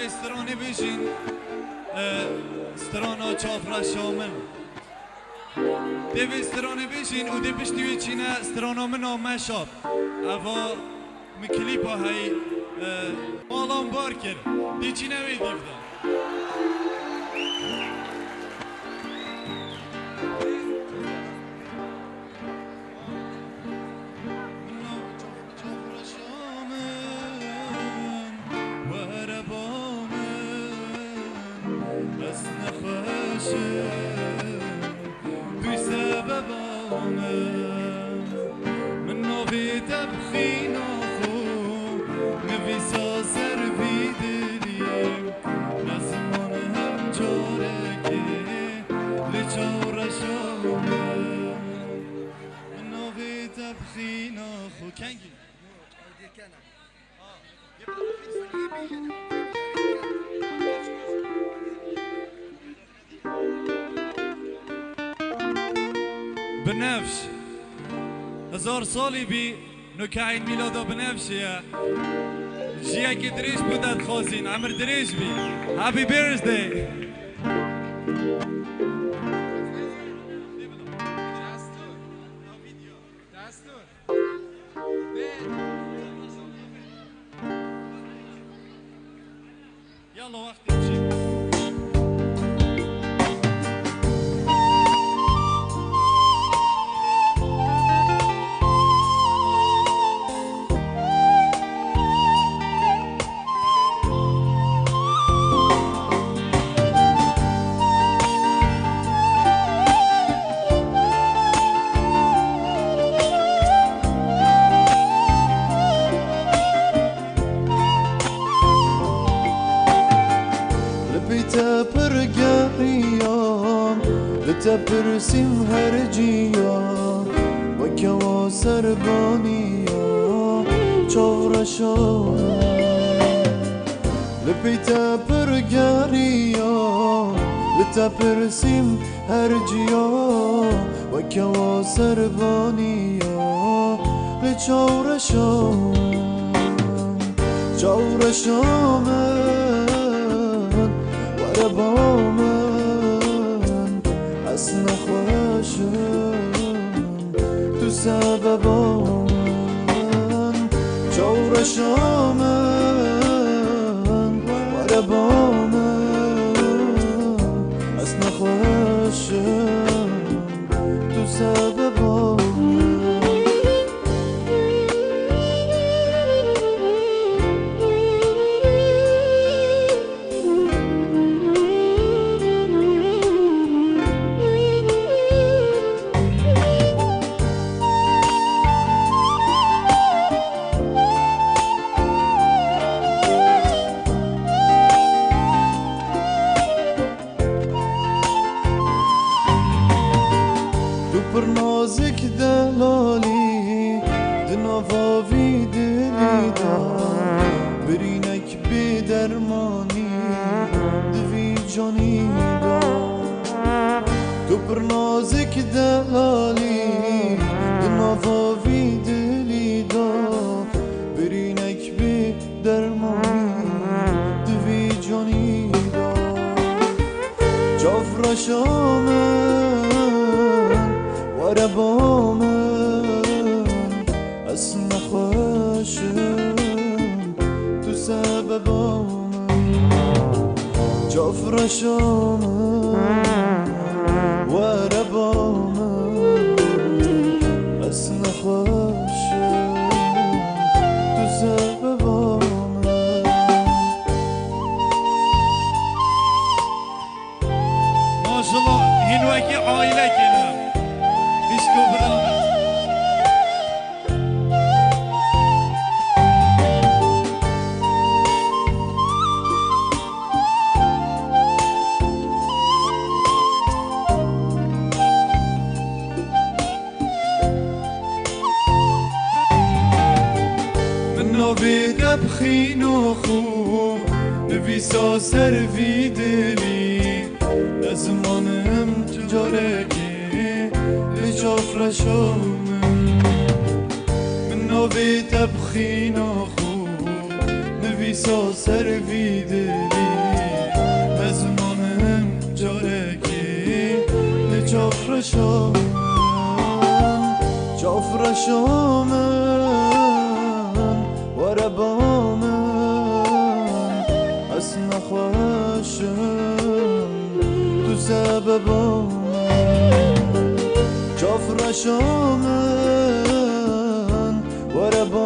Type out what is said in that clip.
استرانه بجین استرانا چافرا شامل دیو استرانه بجین و دی پشتیوی چینه استرانا من آمشاب اوا مکلیپا های مالان بار کرد دی چینه وی دیفدن من نوی تبخین خو نوی ساسر بیدلیم نزمان هم جارگی لچار شامه من نوی تبخین خو کنگی بنفش 1000 سالی بی نکعین میلادا بنفشه جیه که دریش بودد خوازین عمر دریش بی هپی بیرزدی یالا وقتی چی تبرسم هرجيا وكوا سربانيا چورشا لبيتا برقاريا لتبرسم هرجيا وكوا سربانيا لچورشا چورشا من وربامن از نخواشم تو سببان جورشامن وربامن از نخواشم تو سببان نازک دلالی دنواوی دلیدا برینک بی درمانی دوی جانی دا تو پر نازک دلالی دنواوی دلیدا برینک بی درمانی دوی جانی دا جافر شامن وربامن از نخواشم تو سببامن جافر شامن وربامن از نخواشم تو سببامن ماشالله هنوکی عائله کنم دیشکو برامت نوی دبخین و خوب نویسا سر وی دلی نزمانم جارگی لجافر شامن من نوی دبخین و خوب نویسا سر وی دلی زمانم جارگی جافرشامن وربامن از نخواشم تو سببام جافرشامن وربامن